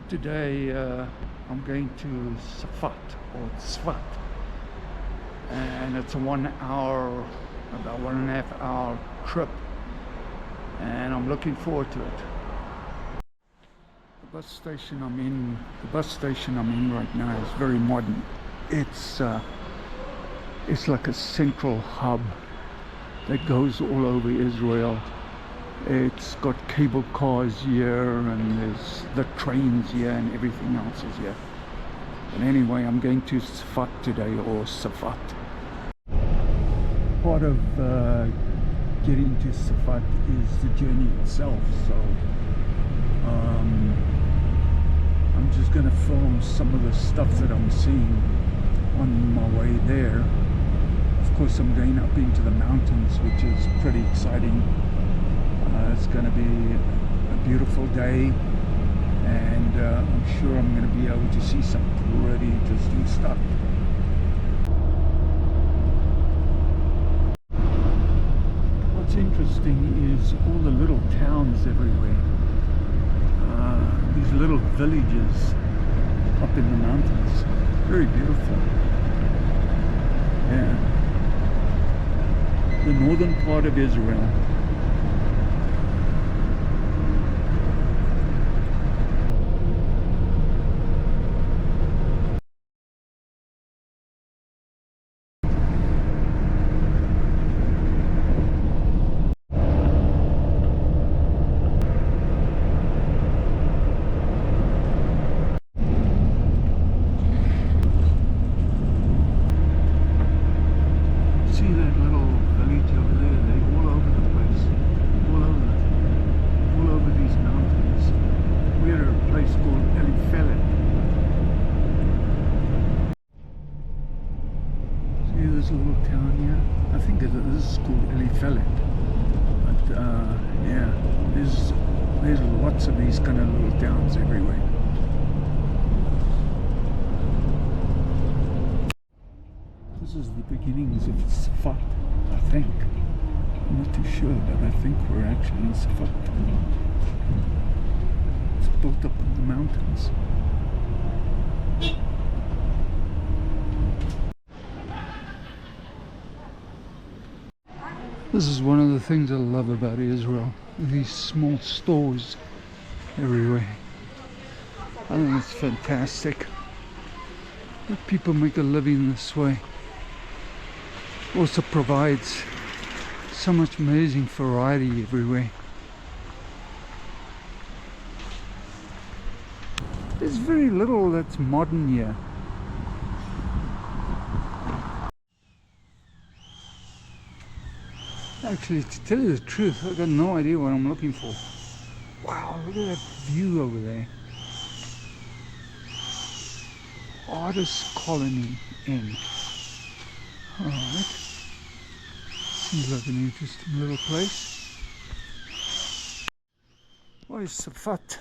Today I'm going to Tsefat or Tsefat, and it's a 1 hour, about 1.5 hour trip, and I'm looking forward to it. The bus station I'm in right now is very modern. It's like a central hub that goes all over Israel. It's got cable cars here, and there's the trains here, and everything else is here. But anyway, I'm going to Tsefat today, or Tsefat. Part of getting to Tsefat is the journey itself, so I'm just going to film some of the stuff that I'm seeing on my way there. Of course, I'm going up into the mountains, which is pretty exciting. It's going to be a beautiful day, and I'm sure I'm going to be able to see some pretty interesting stuff. What's interesting is all the little towns everywhere. These little villages up in the mountains. Very beautiful. Yeah. The northern part of Israel. This little town here, I think this is called Tsefat, but yeah, there's lots of these kind of little towns everywhere. This is the beginnings of Tsefat, I think. I'm not too sure, but I think we're actually in Tsefat. It's built up in the mountains. This is one of the things I love about Israel. These small stores everywhere. I think it's fantastic that people make a living this way. Also provides so much amazing variety everywhere. There's very little that's modern here. Actually, to tell you the truth, I've got no idea what I'm looking for. Wow, look at that view over there. Artist Colony Inn. Alright. Seems like an interesting little place. Well, Tsefat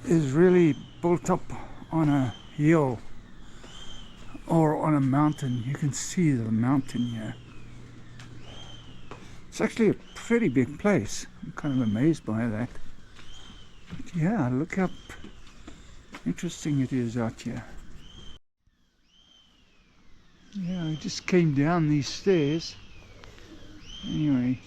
is really built up on a hill or on a mountain. You can see the mountain here. It's actually a pretty big place. I'm kind of amazed by that. But yeah, look how interesting it is out here. Yeah, I just came down these stairs. Anyway.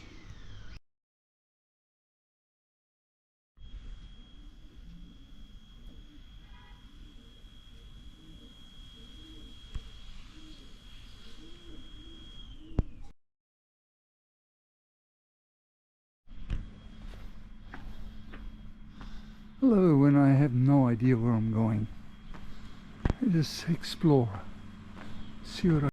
Hello, when I have no idea where I'm going. I just explore. See what I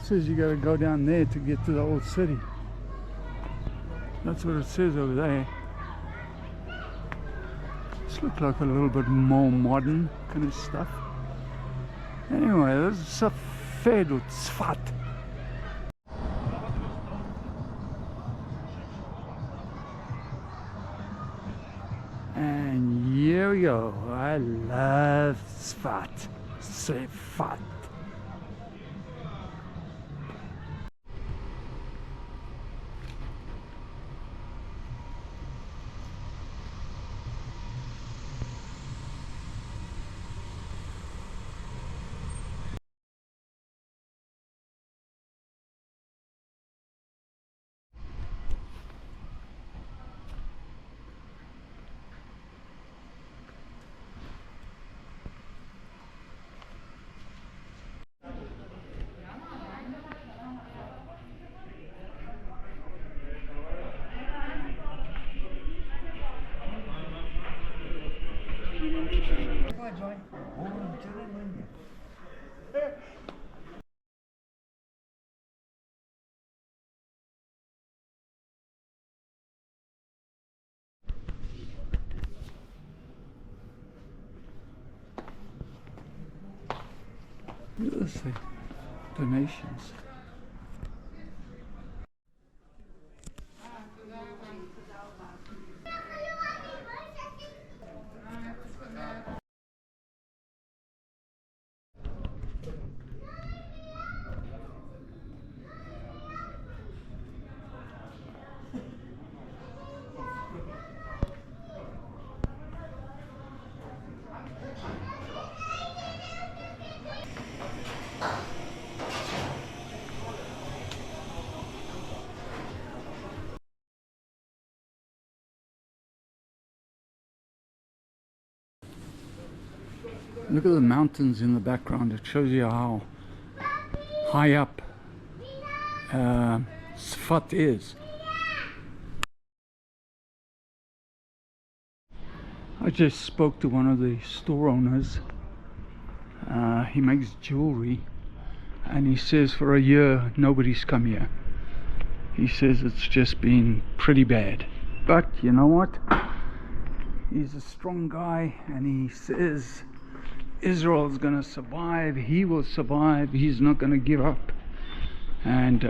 says you gotta go down there to get to the old city. That's what it says over there. This looks like a little bit more modern kind of stuff. Anyway, this is Tsefat or Tsefat. And here we go. I love Tsefat. Tsefat. Look at this thing. Donations. Look at the mountains in the background. It shows you how high up Tsefat is. I just spoke to one of the store owners. He makes jewelry, and he says for a year nobody's come here. He says it's just been pretty bad. But you know what? He's a strong guy, and he says Israel's gonna survive. He will survive. He's not gonna give up. And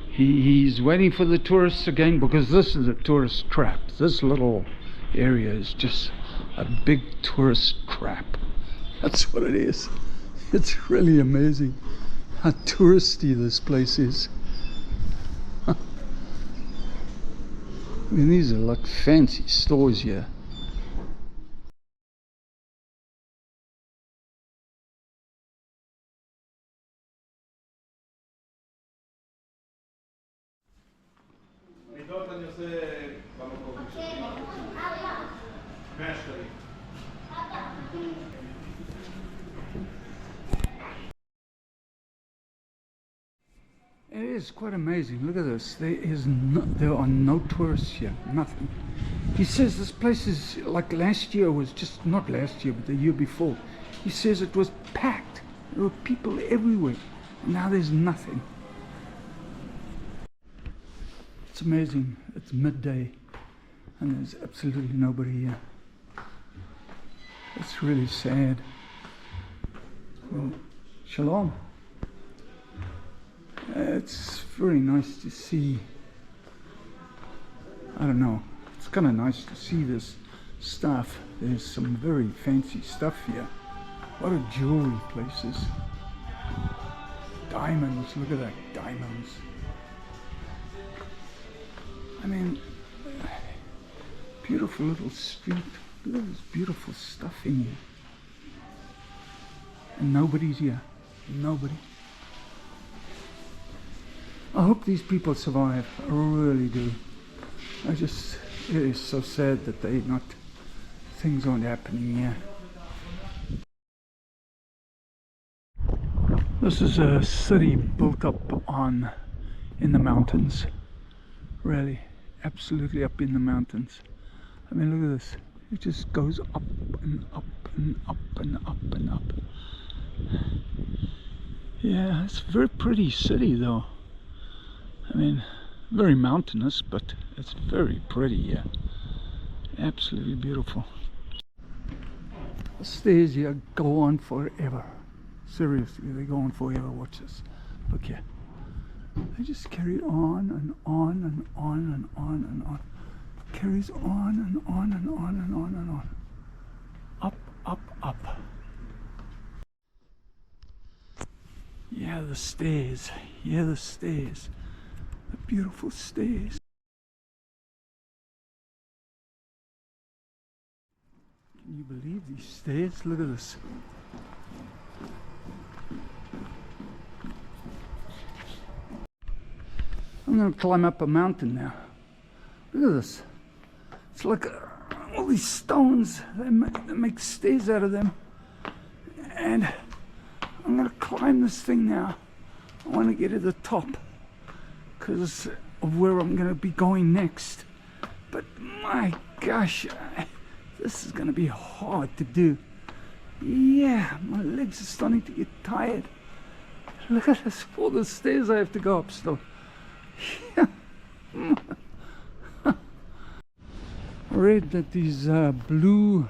he's waiting for the tourists again, because this is a tourist trap. This little area is just a big tourist trap. That's what it is. It's really amazing how touristy this place is. I mean, these are like fancy stores here. It is quite amazing. Look at this. There are no tourists here. Nothing. He says this place is like last year was just not last year, but the year before. He says it was packed. There were people everywhere. And now there's nothing. It's amazing. It's midday, and there's absolutely nobody here. It's really sad. Well, shalom. It's very nice to see. I don't know. It's kind of nice to see this stuff. There's some very fancy stuff here. What are jewelry places? Diamonds. Look at that. Diamonds. I mean, beautiful little street. Look at this beautiful stuff in here. And nobody's here. Nobody. I hope these people survive. I really do. It is so sad that things aren't happening here. This is a city built up in the mountains. Really, absolutely up in the mountains. I mean, look at this. It just goes up and up and up and up and up. Yeah, it's a very pretty city though. I mean, very mountainous, but it's very pretty, yeah. Absolutely beautiful. The stairs here go on forever. Seriously, they go on forever. Watch this. Look here. They just carry on and on and on and on and on. Carries on and on and on and on and on. Up, up, up. Yeah, the stairs. Yeah, the stairs. The beautiful stairs. Can you believe these stairs? Look at this. I'm going to climb up a mountain now. Look at this. It's like all these stones. They make stairs out of them. And I'm going to climb this thing now. I want to get to the top because of where I'm going to be going next. But my gosh, this is going to be hard to do. Yeah, my legs are starting to get tired. Look at this, all the stairs I have to go up still. Yeah. I read that these blue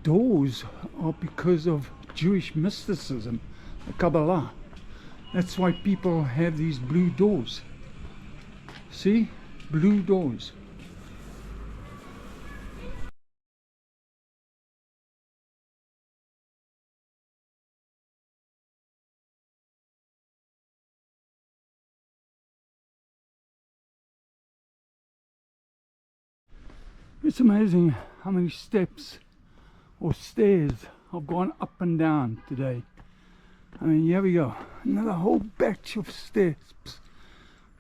doors are because of Jewish mysticism, the Kabbalah. That's why people have these blue doors. See? Blue doors. It's amazing how many steps or stairs I've gone up and down today. I mean, here we go. Another whole batch of steps.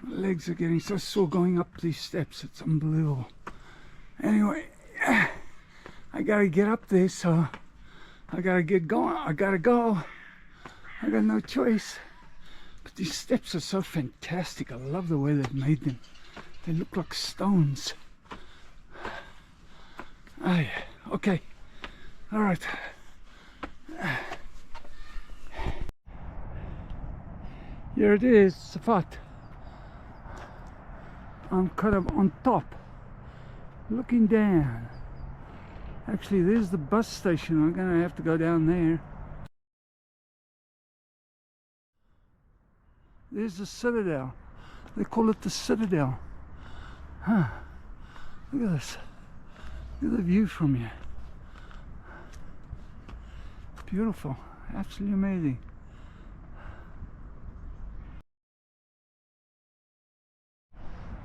My legs are getting so sore going up these steps. It's unbelievable. Anyway, I gotta get up there, so I gotta get going. I gotta go. I got no choice. But these steps are so fantastic. I love the way they've made them. They look like stones. Ah, yeah. Okay. All right. Here it is, Tsefat. I'm kind of on top, looking down. Actually, there's the bus station. I'm gonna have to go down there. There's the Citadel. They call it the Citadel. Huh. Look at this. Look at the view from here. Beautiful. Absolutely amazing.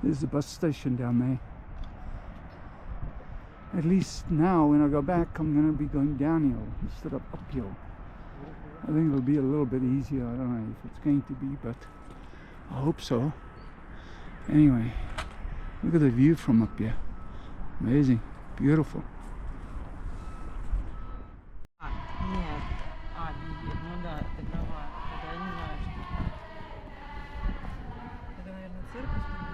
There's the bus station down there. At least now when I go back, I'm going to be going downhill instead of uphill. I think it'll be a little bit easier. I don't know if it's going to be, but I hope so. Anyway, look at the view from up here. Amazing. Beautiful. Нет. Нет. Ну да, ты права. Тогда я не знаю, что. Это, наверное, церковь там,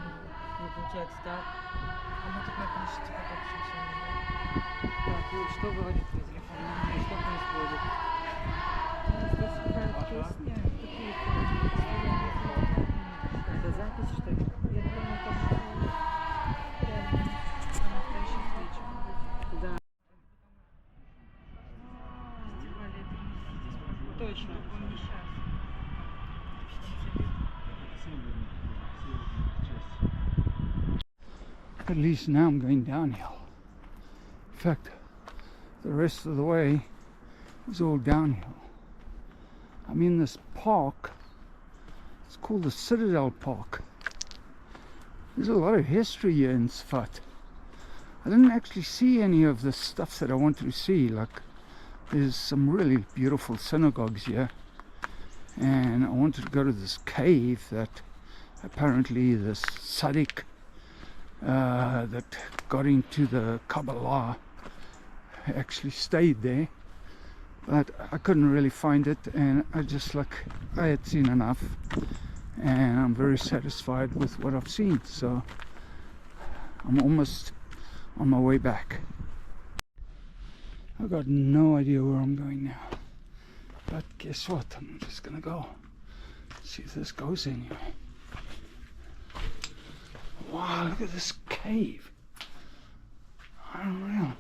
ну, получается, так. А мы тут на крыше типа так все. Так, и что говорит твой телефон? И что происходит? Здесь какая-то песня, такие, короче, это запись, что ли? Я думаю, это реально настоящая встреча. Да. Точно, он не сейчас. At least now I'm going downhill. In fact, the rest of the way is all downhill. I'm in this park. It's called the Citadel Park. There's a lot of history here in Tsefat. I didn't actually see any of the stuff that I wanted to see. Like, there's some really beautiful synagogues here. And I wanted to go to this cave that apparently this tzaddik that got into the Kabbalah actually stayed there, but I couldn't really find it, and I had seen enough, and I'm very satisfied with what I've seen, so I'm almost on my way back. I've got no idea where I'm going now. But guess what? I'm just gonna go see if this goes anywhere. Wow, look at this cave. Unreal.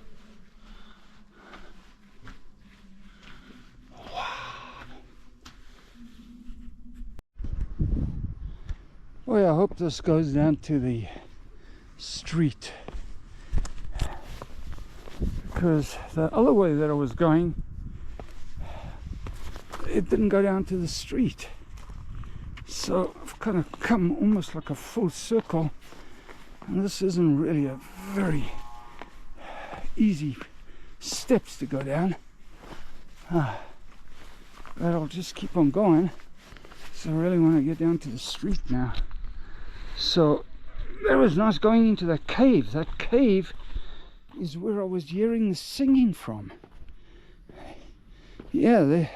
Well, I hope this goes down to the street, because the other way that I was going, it didn't go down to the street. So I've kind of come almost like a full circle, and this isn't really a very easy steps to go down. But I'll just keep on going. So I really want to get down to the street now. So that was nice going into that cave. That cave is where I was hearing the singing from. Yeah, they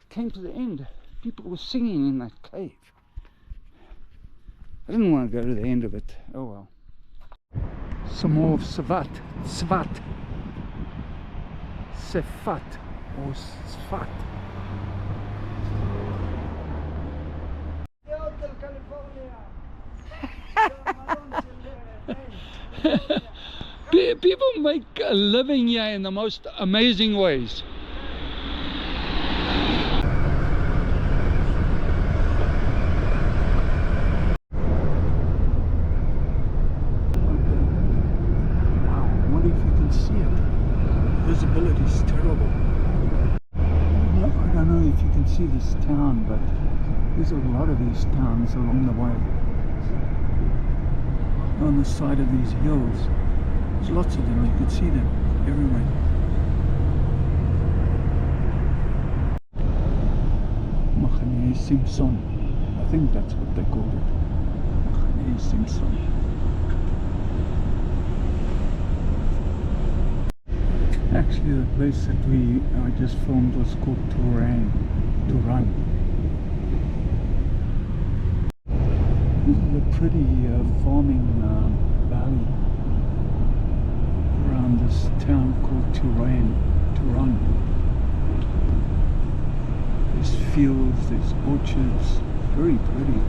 came to the end. People were singing in that cave. I didn't want to go to the end of it. Oh well. Some more of Tsefat. Tsefat. Tsefat or Tsefat. People make a living here in the most amazing ways. Wow, I wonder if you can see it. Visibility is terrible. I don't know if you can see this town, but there's a lot of these towns along the way. On the side of these hills. There's lots of them, you can see them everywhere. Machane Simpson, I think that's what they called it. Machane Simpson. Actually, the place that I just filmed was called Turan. This is a pretty farming valley around this town called Turan. There's fields, there's orchards, very pretty.